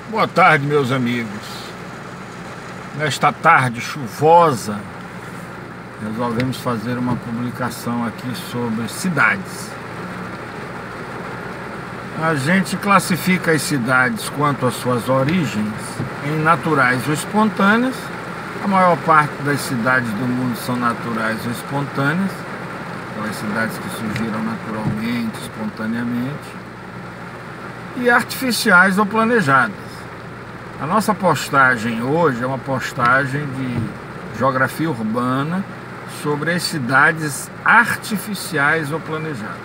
Boa tarde, meus amigos. Nesta tarde chuvosa, resolvemos fazer uma publicação aqui sobre cidades. A gente classifica as cidades quanto às suas origens em naturais ou espontâneas. A maior parte das cidades do mundo são naturais ou espontâneas, aquelas cidades que surgiram naturalmente, espontaneamente, e artificiais ou planejadas. A nossa postagem hoje é uma postagem de geografia urbana sobre as cidades artificiais ou planejadas.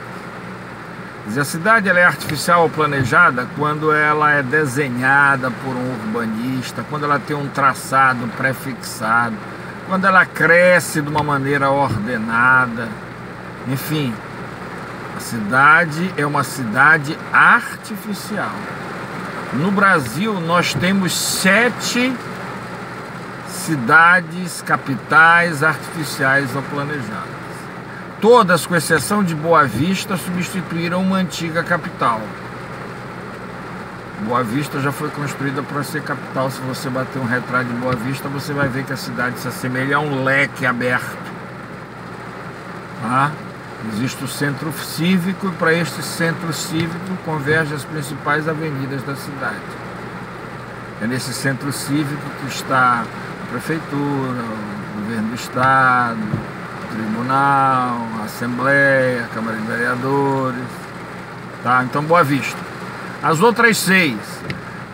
Quer dizer, a cidade ela é artificial ou planejada quando ela é desenhada por um urbanista, quando ela tem um traçado pré-fixado, quando ela cresce de uma maneira ordenada. Enfim, a cidade é uma cidade artificial. No Brasil, nós temos 7 cidades capitais artificiais ou planejadas. Todas, com exceção de Boa Vista, substituíram uma antiga capital. Boa Vista já foi construída para ser capital. Se você bater um retrato de Boa Vista, você vai ver que a cidade se assemelha a um leque aberto. Tá? Existe o centro cívico e para este centro cívico convergem as principais avenidas da cidade. É nesse centro cívico que está a prefeitura, o governo do estado, o tribunal, a assembleia, a Câmara de Vereadores. Tá? Então, Boa Vista. As outras 6.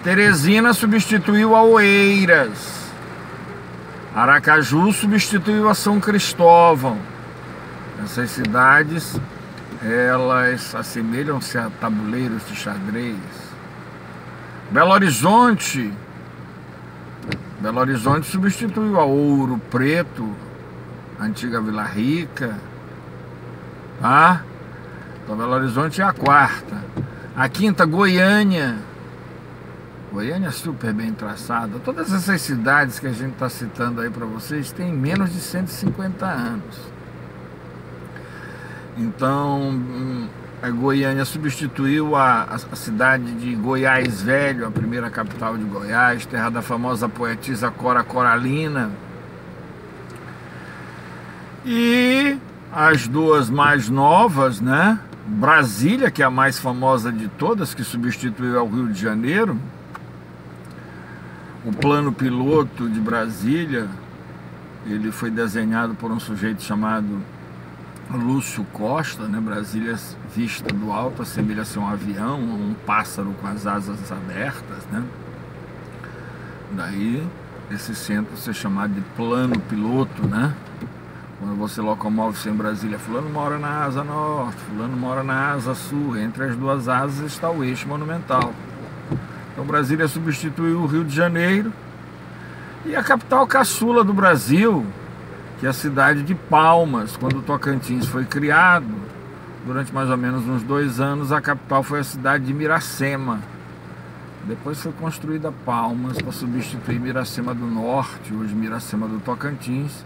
Teresina substituiu a Oeiras. Aracaju substituiu a São Cristóvão. Essas cidades, elas assemelham-se a tabuleiros de xadrez. Belo Horizonte substituiu a Ouro Preto, a antiga Vila Rica, tá? Então Belo Horizonte é a 4ª. A 5ª, Goiânia. Goiânia é super bem traçada. Todas essas cidades que a gente está citando aí para vocês têm menos de 150 anos. Então, a Goiânia substituiu a cidade de Goiás Velho, a primeira capital de Goiás, terra da famosa poetisa Cora Coralina. E as 2 mais novas, né? Brasília, que é a mais famosa de todas, que substituiu ao Rio de Janeiro. O plano piloto de Brasília, ele foi desenhado por um sujeito chamado Lúcio Costa, né? Brasília vista do alto assemelha-se a um avião, um pássaro com as asas abertas, né? Daí esse centro ser chamado de plano piloto, né? Quando você locomove-se em Brasília, fulano mora na asa norte, fulano mora na asa sul, entre as 2 asas está o eixo monumental. Então Brasília substituiu o Rio de Janeiro. E a capital caçula do Brasil, que é a cidade de Palmas. Quando o Tocantins foi criado, durante mais ou menos uns 2 anos, a capital foi a cidade de Miracema. Depois foi construída Palmas para substituir Miracema do Norte, hoje Miracema do Tocantins,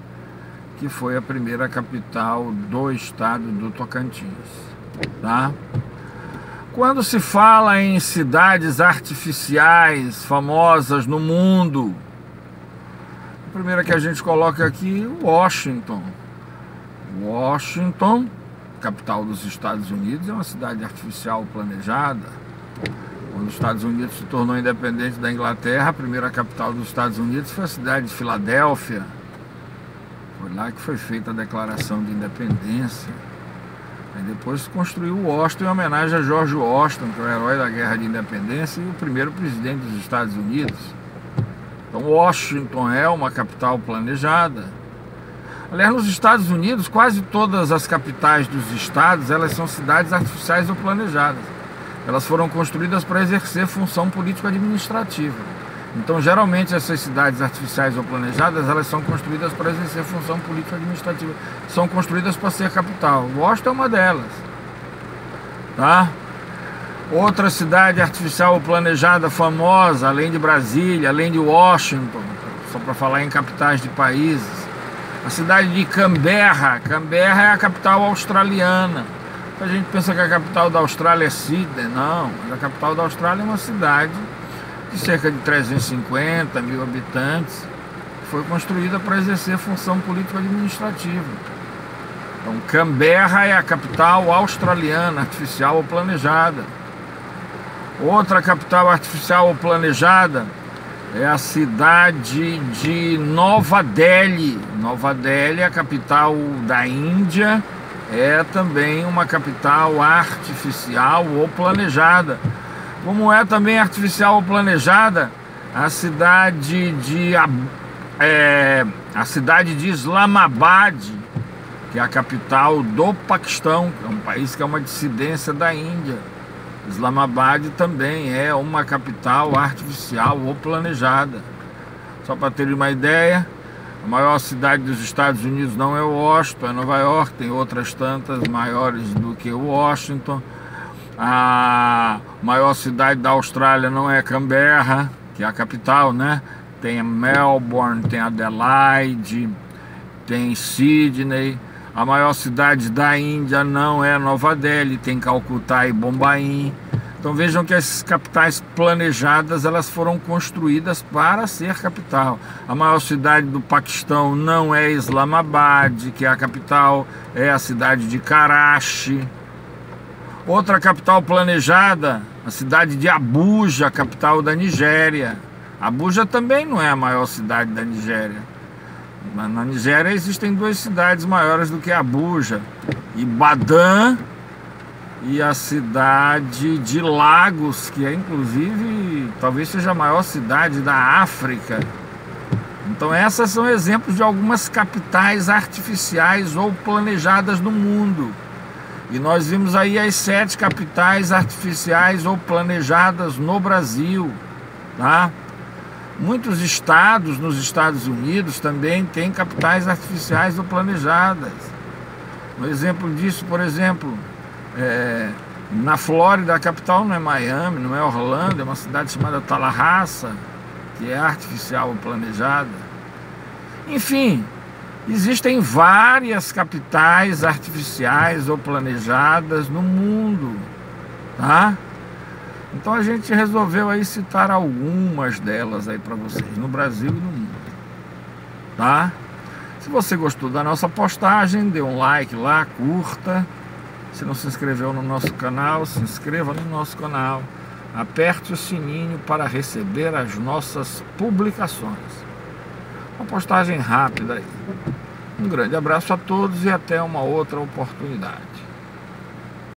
que foi a primeira capital do estado do Tocantins. Tá? Quando se fala em cidades artificiais famosas no mundo, a primeira que a gente coloca aqui é Washington. Washington, capital dos Estados Unidos, é uma cidade artificial planejada. Quando os Estados Unidos se tornou independente da Inglaterra, a primeira capital dos Estados Unidos foi a cidade de Filadélfia. Foi lá que foi feita a Declaração de Independência. Aí depois se construiu Washington em homenagem a George Washington, que é o herói da Guerra de Independência e o primeiro presidente dos Estados Unidos. Então Washington é uma capital planejada. Aliás, nos Estados Unidos, quase todas as capitais dos estados, elas são cidades artificiais ou planejadas. Elas foram construídas para exercer função político-administrativa. Então, geralmente, essas cidades artificiais ou planejadas, elas são construídas para exercer função político-administrativa. São construídas para ser capital. Washington é uma delas. Tá? Outra cidade artificial ou planejada famosa, além de Brasília, além de Washington, só para falar em capitais de países, a cidade de Canberra. Canberra é a capital australiana. A gente pensa que a capital da Austrália é Sydney. Não, a capital da Austrália é uma cidade de cerca de 350 mil habitantes, foi construída para exercer função político-administrativa. Então, Canberra é a capital australiana, artificial ou planejada. Outra capital artificial ou planejada é a cidade de Nova Delhi. Nova Delhi, a capital da Índia, é também uma capital artificial ou planejada. Como é também artificial ou planejada a cidade de Islamabad, que é a capital do Paquistão, que é um país que é uma dissidência da Índia. Islamabad também é uma capital artificial ou planejada. Só para ter uma ideia, a maior cidade dos Estados Unidos não é Washington, é Nova York, tem outras tantas maiores do que Washington. A maior cidade da Austrália não é Canberra, que é a capital, né? Tem a Melbourne, tem Adelaide, tem Sydney. A maior cidade da Índia não é Nova Delhi, tem Calcutá e Bombaim. Então vejam que as capitais planejadas, elas foram construídas para ser capital. A maior cidade do Paquistão não é Islamabad, que é a capital, é a cidade de Karachi. Outra capital planejada, a cidade de Abuja, capital da Nigéria. Abuja também não é a maior cidade da Nigéria. Na Nigéria existem duas cidades maiores do que Abuja, Ibadan e a cidade de Lagos, que é inclusive, talvez seja a maior cidade da África. Então essas são exemplos de algumas capitais artificiais ou planejadas no mundo. E nós vimos aí as 7 capitais artificiais ou planejadas no Brasil, tá? Muitos estados nos Estados Unidos também têm capitais artificiais ou planejadas. Um exemplo disso, por exemplo, na Flórida, a capital não é Miami, não é Orlando, é uma cidade chamada Tallahassee, que é artificial ou planejada. Enfim, existem várias capitais artificiais ou planejadas no mundo, tá? Então a gente resolveu aí citar algumas delas aí para vocês, no Brasil e no mundo, tá? Se você gostou da nossa postagem, dê um like lá, curta. Se não se inscreveu no nosso canal, se inscreva no nosso canal. Aperte o sininho para receber as nossas publicações. Uma postagem rápida aí. Um grande abraço a todos e até uma outra oportunidade.